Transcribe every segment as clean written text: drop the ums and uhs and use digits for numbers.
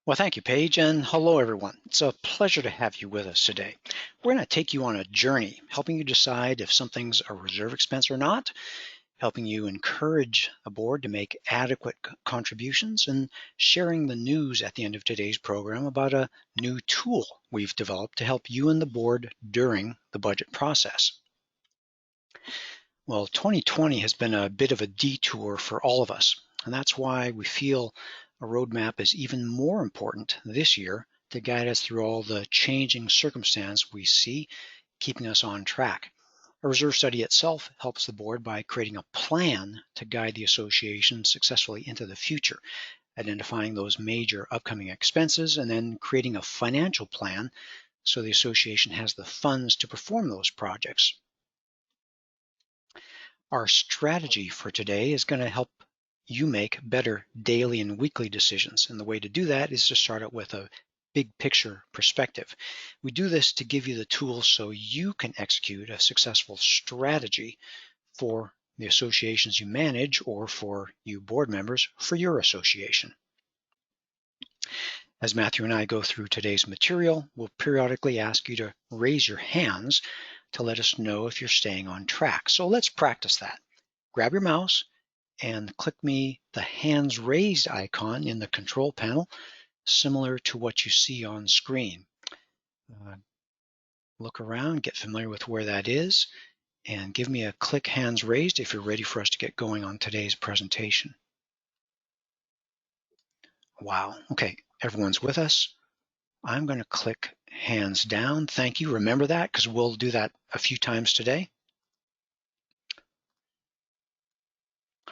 Well, thank you, Paige, and hello, everyone. It's a pleasure to have you with us today. We're going to take you on a journey, helping you decide if something's a reserve expense or not, helping you encourage a board to make adequate contributions, and sharing the news at the end of today's program about a new tool we've developed to help you and the board during the budget process. Well, 2020 has been a bit of a detour for all of us, and that's why we feel a roadmap is even more important this year to guide us through all the changing circumstance we see, keeping us on track. A reserve study itself helps the board by creating a plan to guide the association successfully into the future, identifying those major upcoming expenses, and then creating a financial plan so the association has the funds to perform those projects. Our strategy for today is going to help you make better daily and weekly decisions. And the way to do that is to start out with a big picture perspective. We do this to give you the tools so you can execute a successful strategy for the associations you manage or for you board members for your association. As Matthew and I go through today's material, we'll periodically ask you to raise your hands to let us know if you're staying on track. So let's practice that. Grab your mouse and click me the hands raised icon in the control panel, similar to what you see on screen. Look around, get familiar with where that is, and give me a click hands raised if you're ready for us to get going on today's presentation. Wow, okay, everyone's with us. I'm going to click hands down. Thank you. Remember that because we'll do that a few times today.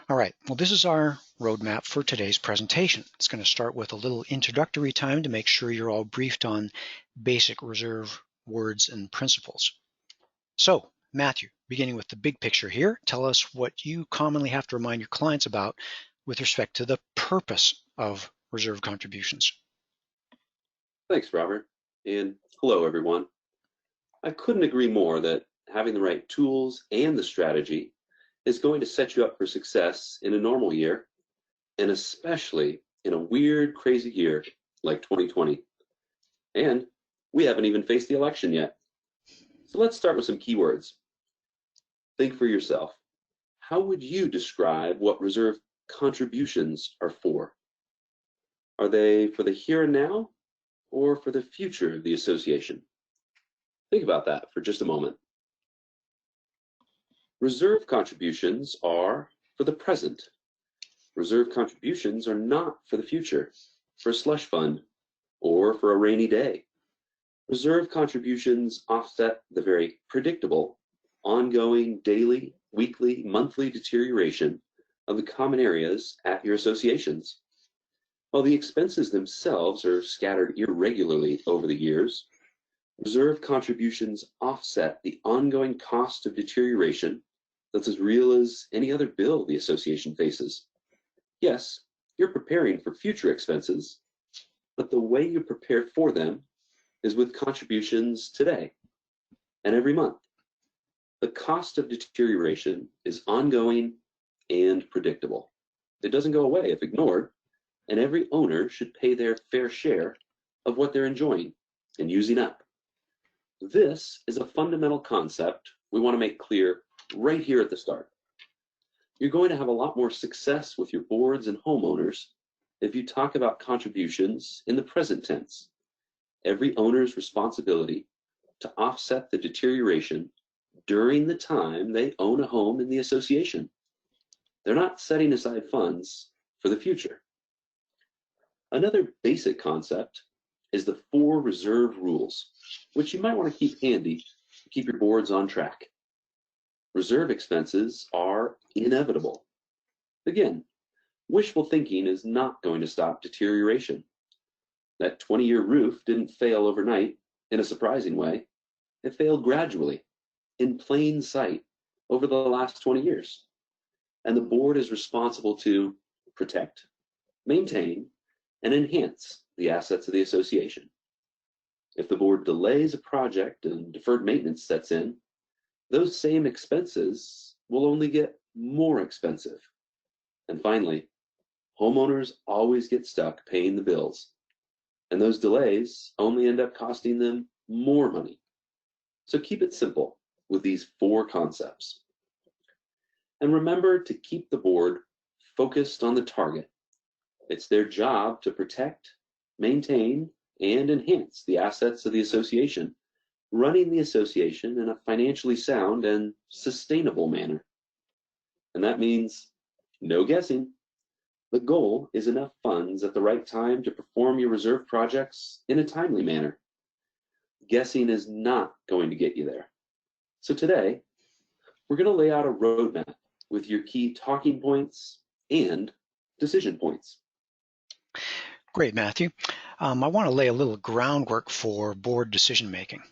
All right, well, this is our roadmap for today's presentation. It's going to start with a little introductory time to make sure you're all briefed on basic reserve words and principles. So, Matthew, beginning with the big picture here, tell us what you commonly have to remind your clients about with respect to the purpose of reserve contributions. Thanks, Robert, and hello, everyone. I couldn't agree more that having the right tools and the strategy is going to set you up for success in a normal year, and especially in a weird, crazy year like 2020. And we haven't even faced the election yet. So let's start with some keywords. Think for yourself. How would you describe what reserve contributions are for? Are they for the here and now or for the future of the association? Think about that for just a moment. Reserve contributions are for the present. Reserve contributions are not for the future, for a slush fund, or for a rainy day. Reserve contributions offset the very predictable, ongoing daily, weekly, monthly deterioration of the common areas at your associations. While the expenses themselves are scattered irregularly over the years, reserve contributions offset the ongoing cost of deterioration that's as real as any other bill the association faces. Yes, you're preparing for future expenses, but the way you prepare for them is with contributions today and every month. The cost of deterioration is ongoing and predictable. It doesn't go away if ignored, and every owner should pay their fair share of what they're enjoying and using up. This is a fundamental concept we want to make clear right here at the start. You're going to have a lot more success with your boards and homeowners if you talk about contributions in the present tense. Every owner's responsibility to offset the deterioration during the time they own a home in the association. They're not setting aside funds for the future. Another basic concept is the 4 reserve rules, which you might want to keep handy to keep your boards on track. Reserve expenses are inevitable. Again, wishful thinking is not going to stop deterioration. That 20-year roof didn't fail overnight in a surprising way. It failed gradually, in plain sight, over the last 20 years. And the board is responsible to protect, maintain, and enhance the assets of the association. If the board delays a project and deferred maintenance sets in, those same expenses will only get more expensive. And finally, homeowners always get stuck paying the bills. and those delays only end up costing them more money. So keep it simple with these 4 concepts. And remember to keep the board focused on the target. It's their job to protect, maintain, and enhance the assets of the association, running the association in a financially sound and sustainable manner. And that means no guessing. The goal is enough funds at the right time to perform your reserve projects in a timely manner. Guessing is not going to get you there. So today, we're going to lay out a roadmap with your key talking points and decision points. Great, Matthew. I want to lay a little groundwork for board decision making.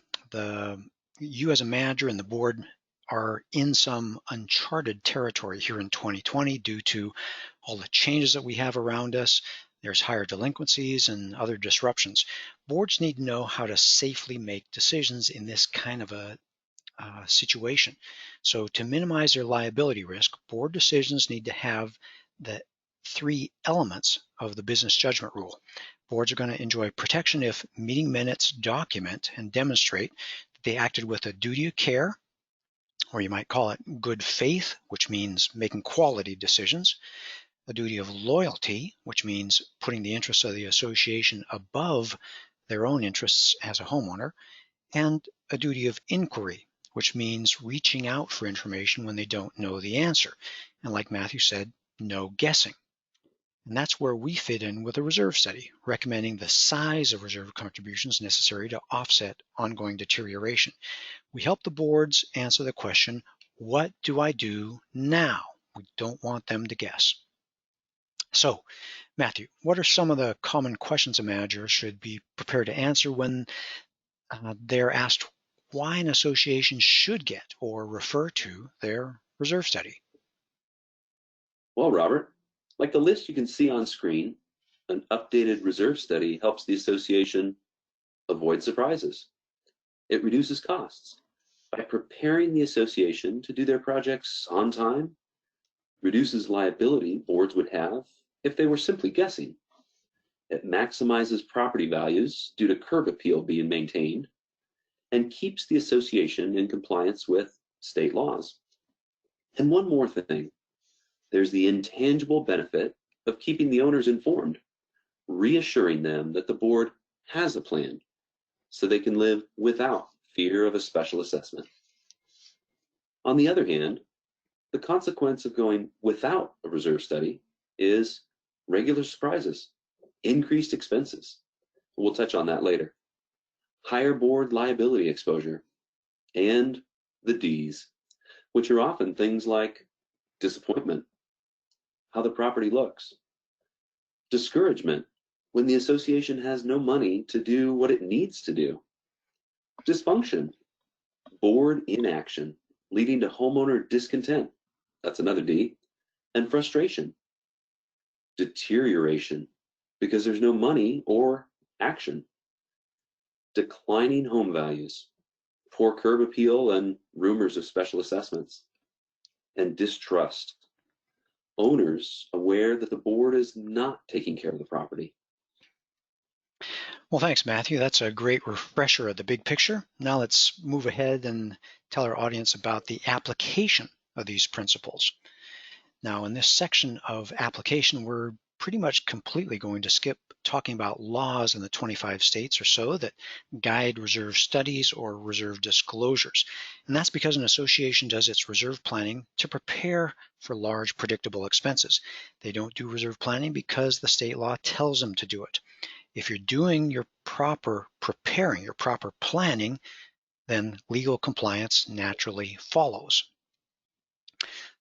You as a manager and the board are in some uncharted territory here in 2020 due to all the changes that we have around us. There's higher delinquencies and other disruptions. Boards need to know how to safely make decisions in this kind of a situation. So to minimize their liability risk, board decisions need to have the 3 elements of the business judgment rule. Boards are going to enjoy protection if meeting minutes document and demonstrate that they acted with a duty of care, or you might call it good faith, which means making quality decisions, a duty of loyalty, which means putting the interests of the association above their own interests as a homeowner, and a duty of inquiry, which means reaching out for information when they don't know the answer. And like Matthew said, no guessing. And that's where we fit in with a reserve study, recommending the size of reserve contributions necessary to offset ongoing deterioration. We help the boards answer the question, what do I do now? We don't want them to guess. So, Matthew, what are some of the common questions a manager should be prepared to answer when they're asked why an association should get or refer to their reserve study? Well, Robert, like the list you can see on screen, an updated reserve study helps the association avoid surprises. It reduces costs by preparing the association to do their projects on time, reduces liability boards would have if they were simply guessing. It maximizes property values due to curb appeal being maintained, and keeps the association in compliance with state laws. And one more thing, there's the intangible benefit of keeping the owners informed, reassuring them that the board has a plan so they can live without fear of a special assessment. On the other hand, the consequence of going without a reserve study is regular surprises, increased expenses. We'll touch on that later. Higher board liability exposure, and the D's, which are often things like disappointment, how the property looks, discouragement when the association has no money to do what it needs to do, dysfunction, board inaction, leading to homeowner discontent, that's another D, and frustration, deterioration, because there's no money or action, declining home values, poor curb appeal and rumors of special assessments, and distrust, owners aware that the board is not taking care of the property. Well, thanks, Matthew. That's a great refresher of the big picture. Now let's move ahead and tell our audience about the application of these principles. Now, in this section of application, we're pretty much completely going to skip talking about laws in the 25 states or so that guide reserve studies or reserve disclosures. And that's because an association does its reserve planning to prepare for large predictable expenses. They don't do reserve planning because the state law tells them to do it. If you're doing your proper preparing, your proper planning, then legal compliance naturally follows.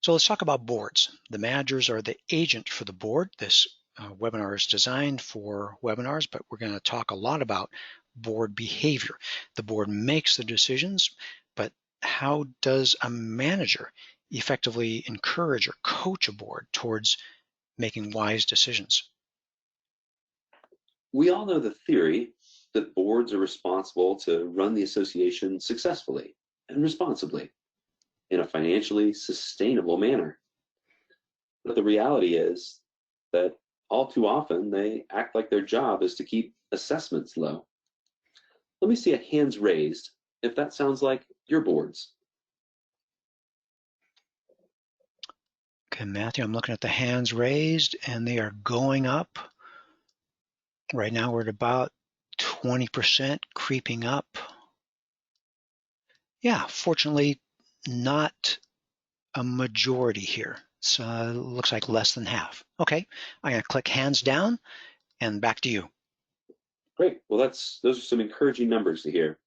So let's talk about boards. The managers are the agent for the board. This webinar is designed for webinars, but we're going to talk a lot about board behavior. The board makes the decisions, but how does a manager effectively encourage or coach a board towards making wise decisions? We all know the theory that boards are responsible to run the association successfully and responsibly in a financially sustainable manner. But the reality is that all too often, they act like their job is to keep assessments low. Let me see a hands raised if that sounds like your boards. Okay, Matthew, I'm looking at the hands raised, and they are going up. Right now we're at about 20%, creeping up. Yeah, fortunately, not a majority here. So it looks like less than half. Okay, I'm going to click hands down, and back to you. Great. Well, those are some encouraging numbers to hear.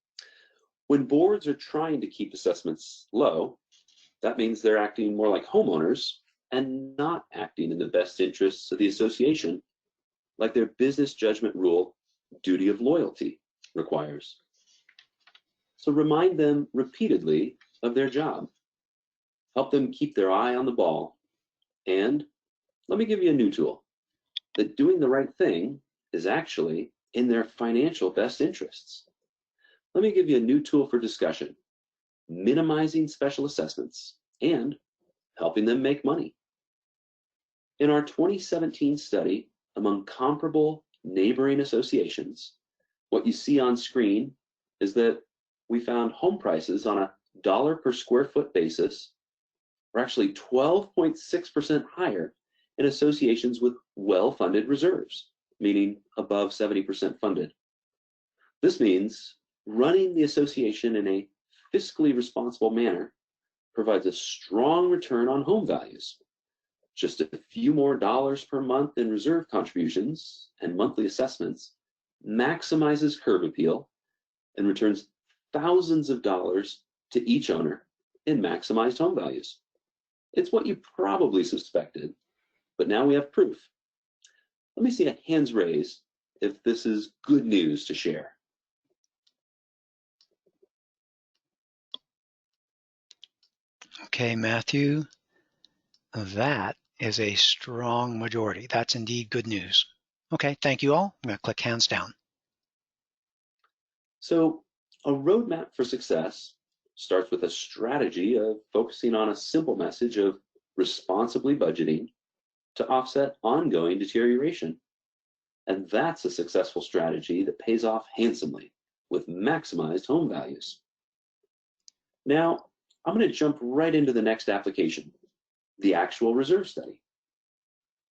When boards are trying to keep assessments low, that means they're acting more like homeowners and not acting in the best interests of the association, like their business judgment rule, duty of loyalty, requires. So remind them repeatedly of their job. Help them keep their eye on the ball. And let me give you a new tool, that doing the right thing is actually in their financial best interests. Let me give you a new tool for discussion, minimizing special assessments and helping them make money. In our 2017 study among comparable neighboring associations, what you see on screen is that we found home prices on a dollar per square foot basis are actually 12.6% higher in associations with well-funded reserves, meaning above 70% funded. This means running the association in a fiscally responsible manner provides a strong return on home values. Just a few more dollars per month in reserve contributions and monthly assessments maximizes curb appeal and returns thousands of dollars to each owner in maximized home values. It's what you probably suspected, but now we have proof. Let me see a hands raised if this is good news to share. Okay, Matthew, that is a strong majority. That's indeed good news. Okay, thank you all. I'm going to click hands down. So a roadmap for success starts with a strategy of focusing on a simple message of responsibly budgeting to offset ongoing deterioration. And that's a successful strategy that pays off handsomely with maximized home values. Now, I'm going to jump right into the next application, the actual reserve study.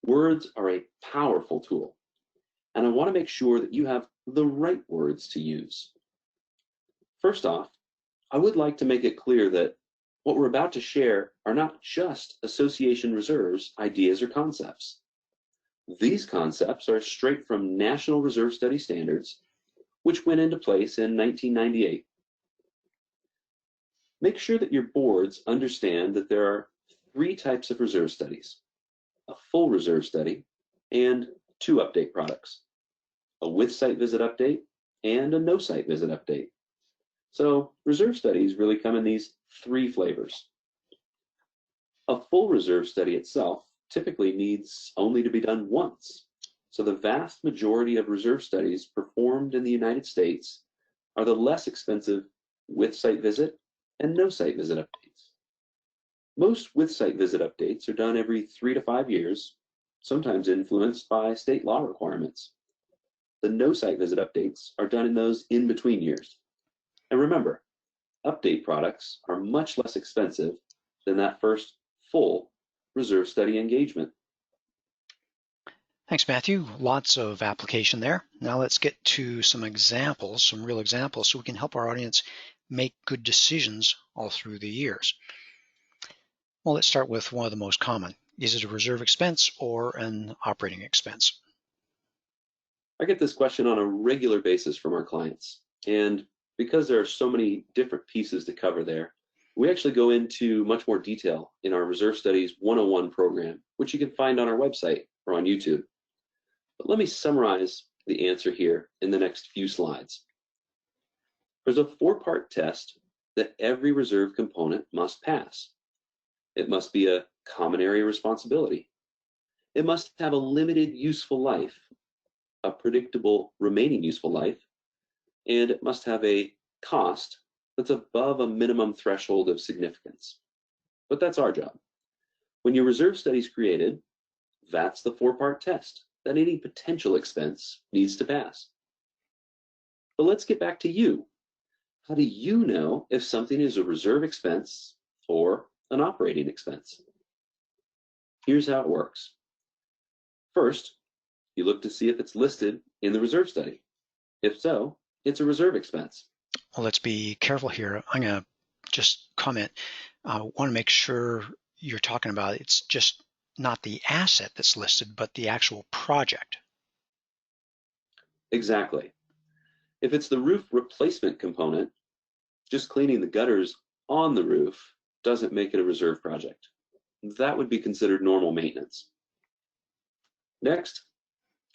Words are a powerful tool, and I want to make sure that you have the right words to use. First off, I would like to make it clear that what we're about to share are not just association reserves, ideas, or concepts. These concepts are straight from National Reserve Study standards, which went into place in 1998. Make sure that your boards understand that there are three types of reserve studies: a full reserve study and two update products, a with site visit update and a no site visit update. So reserve studies really come in these three flavors. A full reserve study itself typically needs only to be done once. So the vast majority of reserve studies performed in the United States are the less expensive with site visit and no site visit updates. Most with site visit updates are done every 3 to 5 years, sometimes influenced by state law requirements. The no site visit updates are done in those in between years. And remember, update products are much less expensive than that first full reserve study engagement. Thanks, Matthew. Lots of application there. Now let's get to some examples, some real examples, so we can help our audience make good decisions all through the years. Well, let's start with one of the most common. Is it a reserve expense or an operating expense? I get this question on a regular basis from our clients. And because there are so many different pieces to cover there, we actually go into much more detail in our Reserve Studies 101 program, which you can find on our website or on YouTube. But let me summarize the answer here in the next few slides. There's a 4-part test that every reserve component must pass. It must be a common area responsibility. It must have a limited useful life, a predictable remaining useful life, and it must have a cost that's above a minimum threshold of significance. But that's our job. When your reserve study is created, that's the 4-part test. that any potential expense needs to pass. But let's get back to you. How do you know if something is a reserve expense or an operating expense? Here's how it works. First, you look to see if it's listed in the reserve study. If so, it's a reserve expense. Well, let's be careful here. I'm going to just comment. I want to make sure you're talking about it's just not the asset that's listed, but the actual project. Exactly. If it's the roof replacement component, just cleaning the gutters on the roof doesn't make it a reserve project. That would be considered normal maintenance. Next,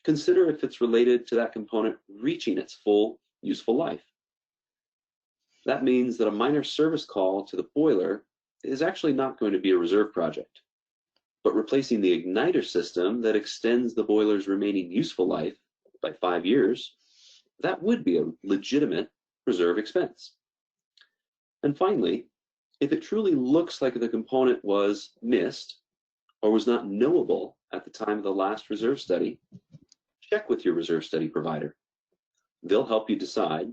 consider if it's related to that component reaching its full useful life. That means that a minor service call to the boiler is actually not going to be a reserve project, but replacing the igniter system that extends the boiler's remaining useful life by 5 years, that would be a legitimate reserve expense. And finally, if it truly looks like the component was missed or was not knowable at the time of the last reserve study, check with your reserve study provider. They'll help you decide,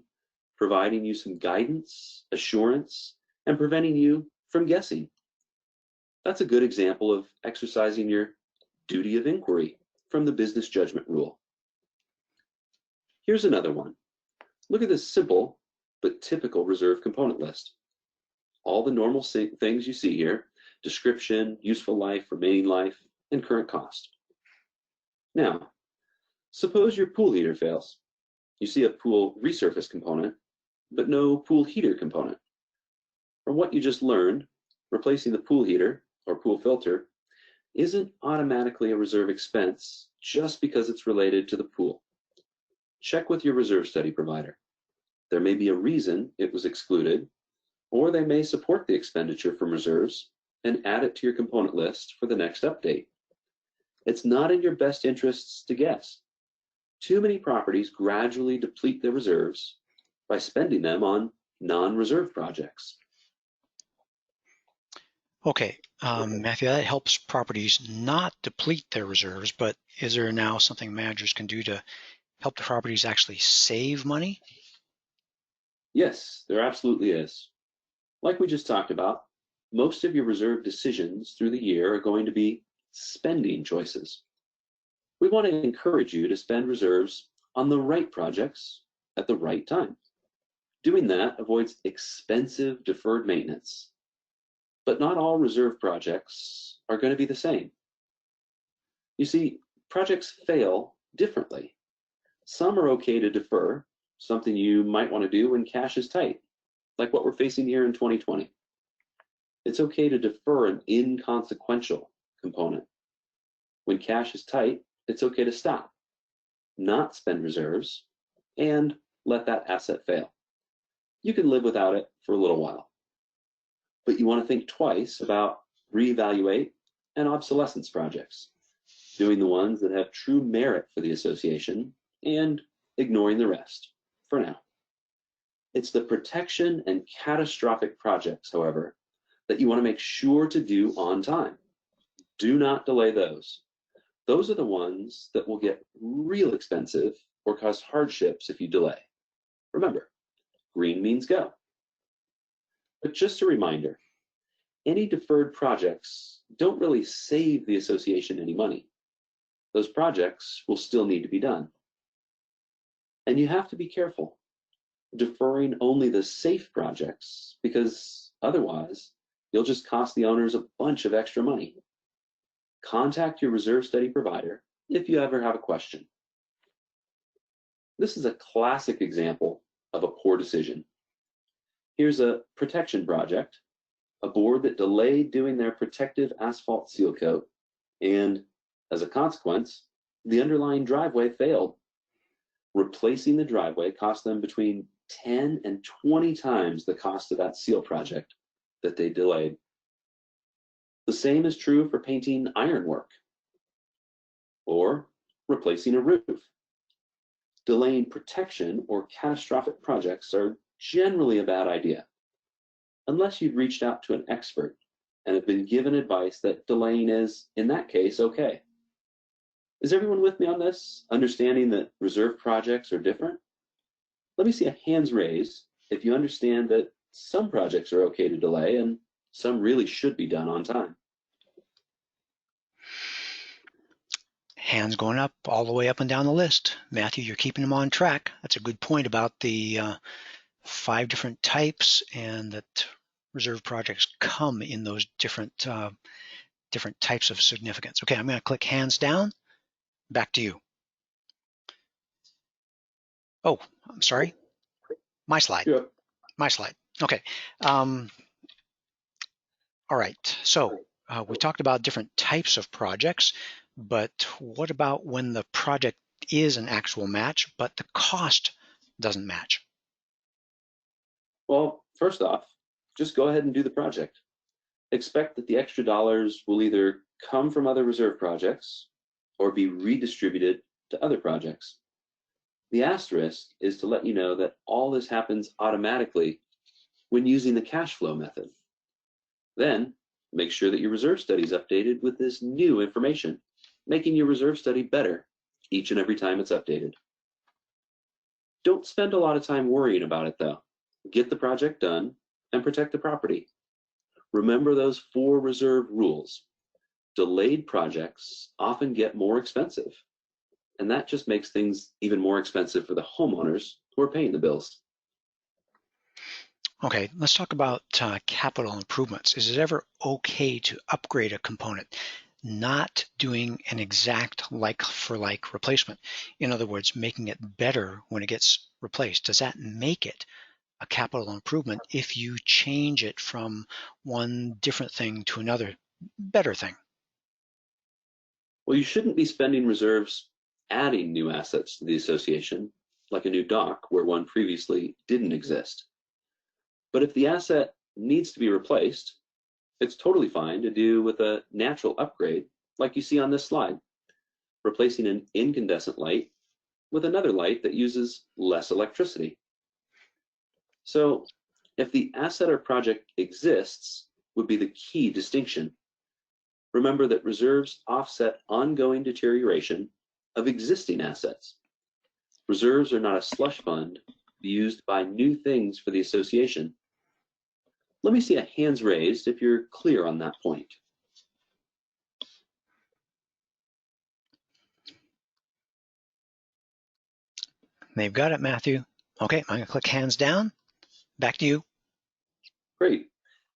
providing you some guidance, assurance, and preventing you from guessing. That's a good example of exercising your duty of inquiry from the business judgment rule. Here's another one. Look at this simple but typical reserve component list. All the normal things you see here: description, useful life, remaining life, and current cost. Now, suppose your pool heater fails. You see a pool resurface component, but no pool heater component. From what you just learned, replacing the pool heater or pool filter isn't automatically a reserve expense just because it's related to the pool. Check with your reserve study provider. There may be a reason it was excluded, or they may support the expenditure from reserves and add it to your component list for the next update. It's not in your best interests to guess. Too many properties gradually deplete their reserves by spending them on non-reserve projects. Okay, Matthew, that helps properties not deplete their reserves, but is there now something managers can do to help the properties actually save money? Yes, there absolutely is. Like we just talked about, most of your reserve decisions through the year are going to be spending choices. We want to encourage you to spend reserves on the right projects at the right time. Doing that avoids expensive deferred maintenance. But not all reserve projects are going to be the same. You see, projects fail differently. Some are okay to defer, something you might want to do when cash is tight, like what we're facing here in 2020. It's okay to defer an inconsequential component. When cash is tight, it's okay to stop, not spend reserves, and let that asset fail. You can live without it for a little while. But you want to think twice about reevaluate and obsolescence projects, doing the ones that have true merit for the association and ignoring the rest for now. It's the protection and catastrophic projects, however, that you want to make sure to do on time. Do not delay those. Those are the ones that will get real expensive or cause hardships if you delay. Remember, green means go. But just a reminder, any deferred projects don't really save the association any money. Those projects will still need to be done. And you have to be careful, deferring only the safe projects, because otherwise you'll just cost the owners a bunch of extra money. Contact your reserve study provider if you ever have a question. This is a classic example of a poor decision. Here's a protection project, a board that delayed doing their protective asphalt seal coat, and as a consequence, the underlying driveway failed. Replacing the driveway cost them between 10 and 20 times the cost of that seal project that they delayed. The same is true for painting ironwork or replacing a roof. Delaying protection or catastrophic projects are generally a bad idea, unless you've reached out to an expert and have been given advice that delaying is, in that case, okay. Is everyone with me on this, understanding that reserve projects are different? Let me see a hands raised if you understand that some projects are okay to delay and some really should be done on time. Hands going up all the way up and down the list. Matthew, you're keeping them on track. That's a good point about the 5 different types, and that reserve projects come in those different types of significance. Okay, I'm going to click hands down. Back to you. Oh, I'm sorry. My slide. Yep. My slide. Okay. All right. So we talked about different types of projects, but what about when the project is an actual match, but the cost doesn't match? Well, first off, just go ahead and do the project. Expect that the extra dollars will either come from other reserve projects or be redistributed to other projects. The asterisk is to let you know that all this happens automatically when using the cash flow method. Then, make sure that your reserve study is updated with this new information, making your reserve study better each and every time it's updated. Don't spend a lot of time worrying about it though. Get the project done and protect the property. Remember those 4 reserve rules. Delayed projects often get more expensive, and that just makes things even more expensive for the homeowners who are paying the bills. Okay, let's talk about capital improvements. Is it ever okay to upgrade a component, not doing an exact like-for-like replacement? In other words, making it better when it gets replaced. Does that make it a capital improvement if you change it from one different thing to another better thing? Well, you shouldn't be spending reserves adding new assets to the association, like a new dock where one previously didn't exist. But if the asset needs to be replaced, it's totally fine to do with a natural upgrade, like you see on this slide, replacing an incandescent light with another light that uses less electricity. So if the asset or project exists would be the key distinction. Remember that reserves offset ongoing deterioration of existing assets. Reserves are not a slush fund used to buy new things for the association. Let me see a hands raised if you're clear on that point. They've got it, Matthew. Okay, I'm going to click hands down. Back to you. Great.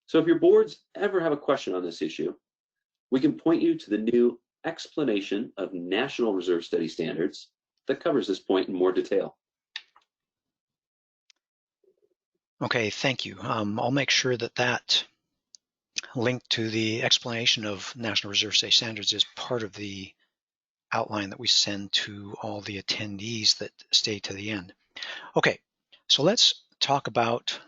So if your boards ever have a question on this issue, we can point you to the new explanation of National Reserve Study Standards that covers this point in more detail. Okay, thank you. I'll make sure that that link to the explanation of National Reserve Study Standards is part of the outline that we send to all the attendees that stay to the end. Okay, so let's talk about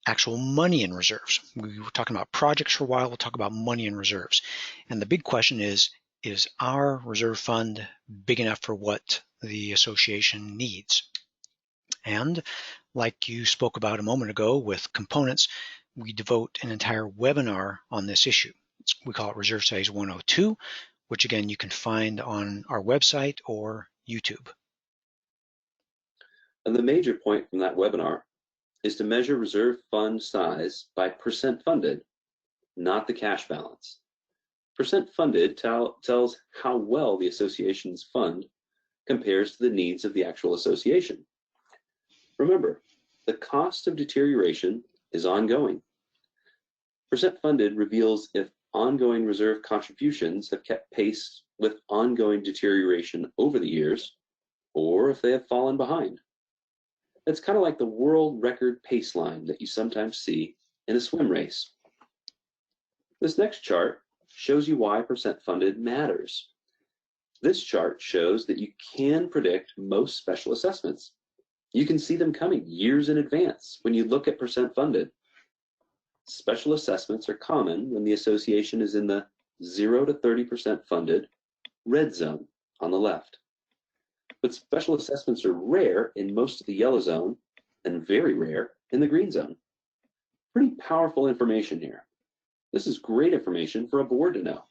actual money in reserves. We were talking about projects for a while, we'll talk about money in reserves. And the big question is our reserve fund big enough for what the association needs? And like you spoke about a moment ago with components, we devote an entire webinar on this issue. We call it Reserve Studies 102, which again you can find on our website or YouTube. And the major point from that webinar is to measure reserve fund size by percent funded, not the cash balance. Percent funded tells how well the association's fund compares to the needs of the actual association. Remember, the cost of deterioration is ongoing. Percent funded reveals if ongoing reserve contributions have kept pace with ongoing deterioration over the years, or if they have fallen behind. It's kind of like the world record pace line that you sometimes see in a swim race. This next chart shows you why percent funded matters. This chart shows that you can predict most special assessments. You can see them coming years in advance when you look at percent funded. Special assessments are common when the association is in the 0 to 30% funded red zone on the left. But special assessments are rare in most of the yellow zone and very rare in the green zone. Pretty powerful information here. This is great information for a board to know.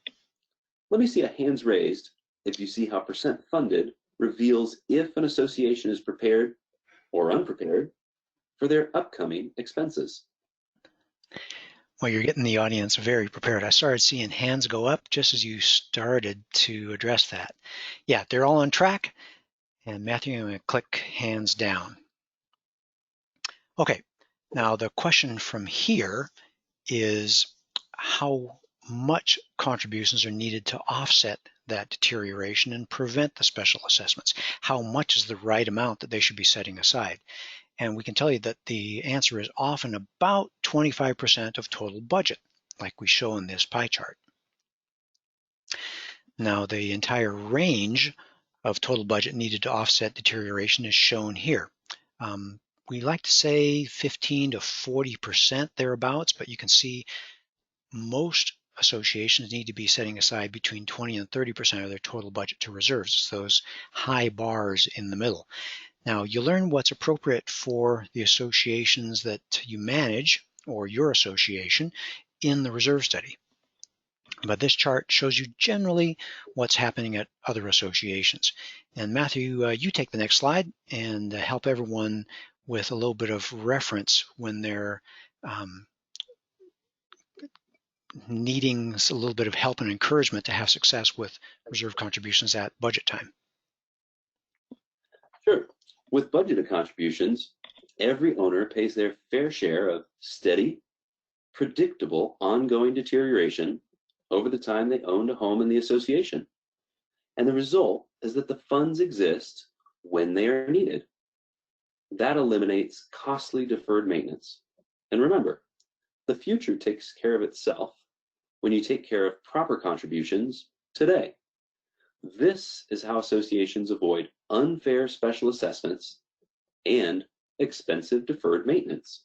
Let me see a hands raised if you see how percent funded reveals if an association is prepared or unprepared for their upcoming expenses. Well, you're getting the audience very prepared. I started seeing hands go up just as you started to address that. Yeah, they're all on track. And Matthew, I'm going to click hands down. Okay, now the question from here is how much contributions are needed to offset that deterioration and prevent the special assessments? How much is the right amount that they should be setting aside? And we can tell you that the answer is often about 25% of total budget, like we show in this pie chart. Now, the entire range of total budget needed to offset deterioration is shown here. We like to say 15 to 40% thereabouts, but you can see most associations need to be setting aside between 20 and 30% of their total budget to reserves. It's those high bars in the middle. Now, you learn what's appropriate for the associations that you manage or your association in the reserve study. But this chart shows you generally what's happening at other associations. And Matthew, you take the next slide and help everyone with a little bit of reference when they're needing a little bit of help and encouragement to have success with reserve contributions at budget time. Sure. With budgeted contributions, every owner pays their fair share of steady, predictable, ongoing deterioration over the time they owned a home in the association. And the result is that the funds exist when they are needed. That eliminates costly deferred maintenance. And remember, the future takes care of itself when you take care of proper contributions today. This is how associations avoid unfair special assessments and expensive deferred maintenance.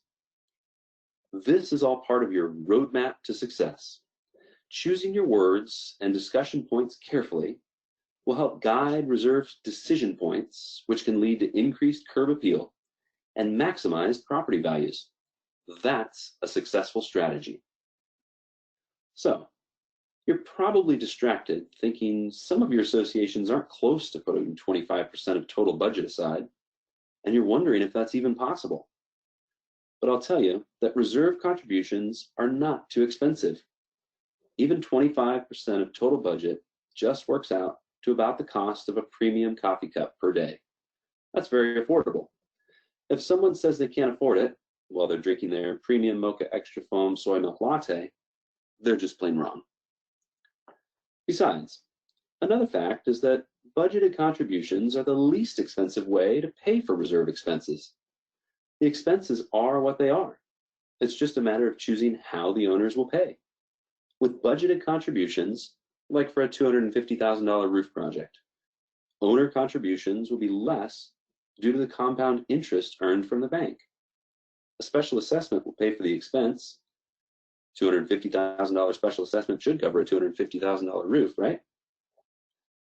This is all part of your roadmap to success. Choosing your words and discussion points carefully will help guide reserve decision points, which can lead to increased curb appeal and maximized property values. That's a successful strategy. So, you're probably distracted thinking some of your associations aren't close to putting 25% of total budget aside, and you're wondering if that's even possible. But I'll tell you that reserve contributions are not too expensive. Even 25% of total budget just works out to about the cost of a premium coffee cup per day. That's very affordable. If someone says they can't afford it while they're drinking their premium mocha extra foam soy milk latte, they're just plain wrong. Besides, another fact is that budgeted contributions are the least expensive way to pay for reserve expenses. The expenses are what they are. It's just a matter of choosing how the owners will pay. With budgeted contributions, like for a $250,000 roof project, owner contributions will be less due to the compound interest earned from the bank. A special assessment will pay for the expense. $250,000 special assessment should cover a $250,000 roof, right?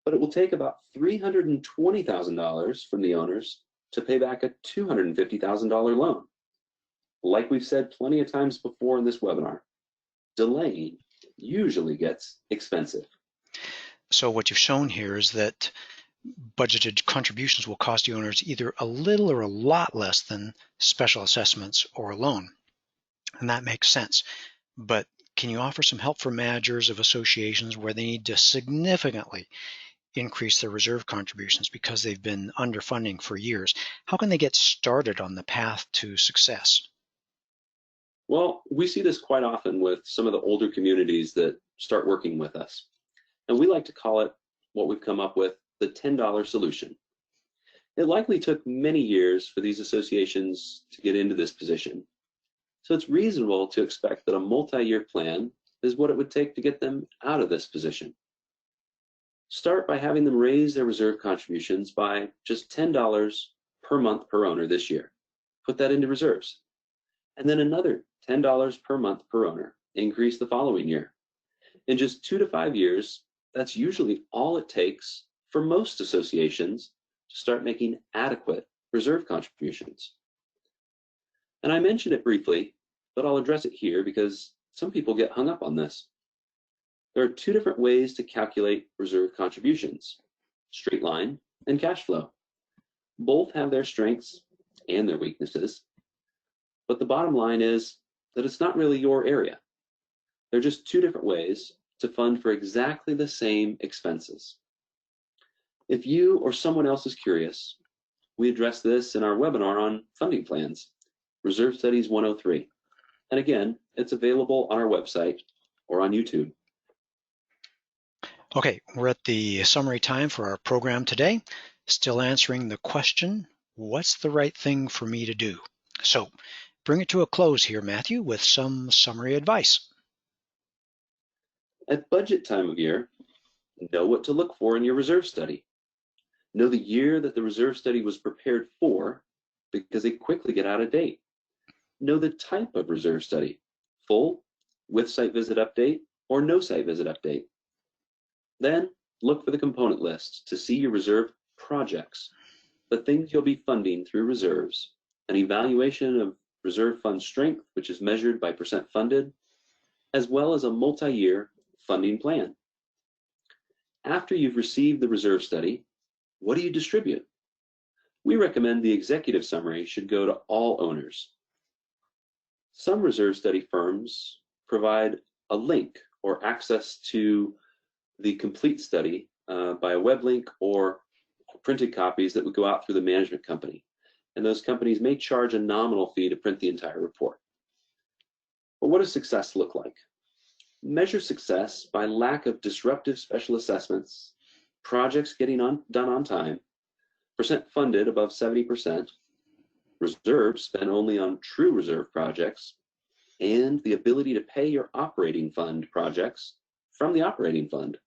But it will take about $320,000 from the owners to pay back a $250,000 loan. Like we've said plenty of times before in this webinar, delaying usually gets expensive. So what you've shown here is that budgeted contributions will cost the owners either a little or a lot less than special assessments or a loan. And that makes sense. But can you offer some help for managers of associations where they need to significantly increase their reserve contributions because they've been underfunding for years? How can they get started on the path to success? Well, we see this quite often with some of the older communities that start working with us. And we like to call it what we've come up with, the $10 solution. It likely took many years for these associations to get into this position. So it's reasonable to expect that a multi-year plan is what it would take to get them out of this position. Start by having them raise their reserve contributions by just $10 per month per owner this year. Put that into reserves. And then another $10 per month per owner. Increase the following year. In just 2 to 5 years, that's usually all it takes for most associations to start making adequate reserve contributions. And I mentioned it briefly, but I'll address it here because some people get hung up on this. There are two different ways to calculate reserve contributions: straight line and cash flow. Both have their strengths and their weaknesses, but the bottom line is that it's not really your area. They're just two different ways to fund for exactly the same expenses. If you or someone else is curious, we address this in our webinar on funding plans, Reserve Studies 103. And again, it's available on our website or on YouTube. Okay, we're at the summary time for our program today, still answering the question, what's the right thing for me to do? So bring it to a close here, Matthew, with some summary advice. At budget time of year, know what to look for in your reserve study. Know the year that the reserve study was prepared for, because they quickly get out of date. Know the type of reserve study: full, with site visit update, or no site visit update. Then look for the component list to see your reserve projects, the things you'll be funding through reserves, an evaluation of reserve fund strength, which is measured by percent funded, as well as a multi-year funding plan. After you've received the reserve study, what do you distribute? We recommend the executive summary should go to all owners. Some reserve study firms provide a link or access to the complete study by a web link or printed copies that would go out through the management company. And those companies may charge a nominal fee to print the entire report. But what does success look like? Measure success by lack of disruptive special assessments, projects getting done on time, percent funded above 70%, reserves spent only on true reserve projects, and the ability to pay your operating fund projects from the operating fund.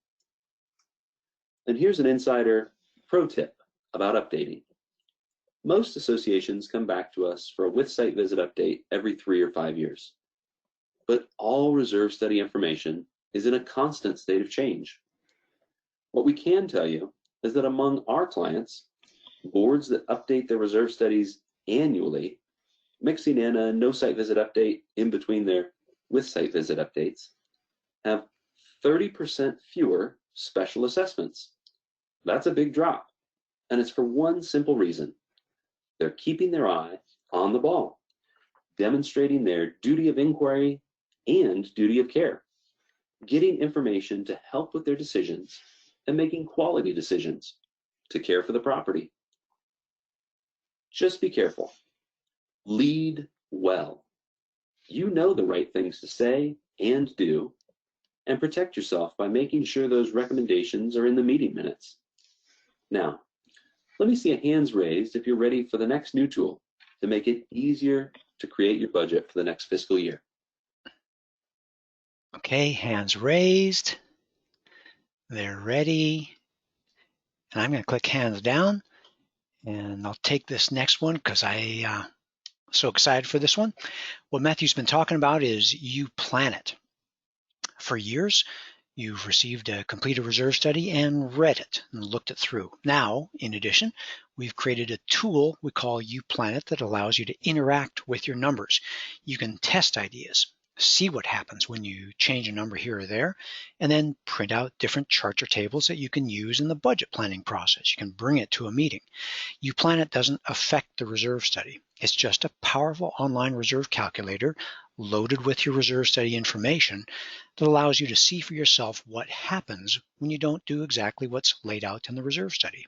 And here's an insider pro tip about updating. Most associations come back to us for a with site visit update every 3 or 5 years. But all reserve study information is in a constant state of change. What we can tell you is that among our clients, boards that update their reserve studies annually, mixing in a no site visit update in between their with site visit updates, have 30% fewer special assessments. That's a big drop, and it's for one simple reason. They're keeping their eye on the ball, demonstrating their duty of inquiry and duty of care, getting information to help with their decisions and making quality decisions to care for the property. Just be careful. Lead well. You know the right things to say and do, and protect yourself by making sure those recommendations are in the meeting minutes. Now, let me see a hands raised if you're ready for the next new tool to make it easier to create your budget for the next fiscal year. Okay, hands raised. They're ready. And I'm going to click hands down. And I'll take this next one because I'm so excited for this one. What Matthew's been talking about is You Plan It. For years, you've received a completed reserve study and read it and looked it through. Now, in addition, we've created a tool we call You Plan It that allows you to interact with your numbers. You can test ideas, see what happens when you change a number here or there, and then print out different charts or tables that you can use in the budget planning process. You can bring it to a meeting. You Plan It doesn't affect the reserve study. It's just a powerful online reserve calculator loaded with your reserve study information that allows you to see for yourself what happens when you don't do exactly what's laid out in the reserve study.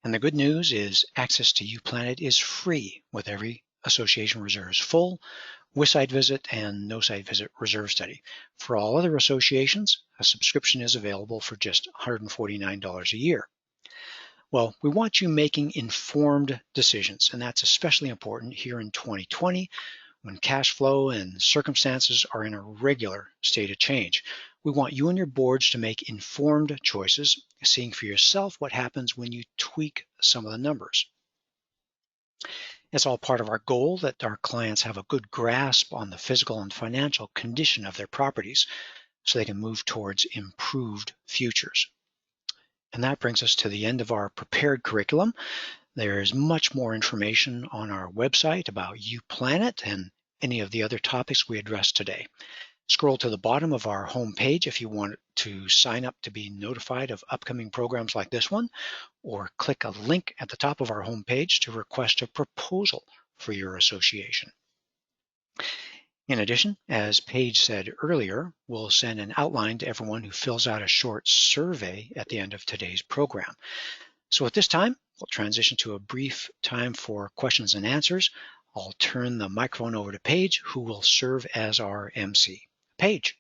And the good news is access to You Plan It is free with every association reserves full, with site visit, and no site visit reserve study. For all other associations, a subscription is available for just $149 a year. Well, we want you making informed decisions, and that's especially important here in 2020 when cash flow and circumstances are in a regular state of change. We want you and your boards to make informed choices, seeing for yourself what happens when you tweak some of the numbers. It's all part of our goal that our clients have a good grasp on the physical and financial condition of their properties so they can move towards improved futures. And that brings us to the end of our prepared curriculum. There is much more information on our website about You Plan It and any of the other topics we addressed today. Scroll to the bottom of our home page if you want to sign up to be notified of upcoming programs like this one, or click a link at the top of our home page to request a proposal for your association. In addition, as Paige said earlier, we'll send an outline to everyone who fills out a short survey at the end of today's program. So at this time, we'll transition to a brief time for questions and answers. I'll turn the microphone over to Paige, who will serve as our MC. Paige.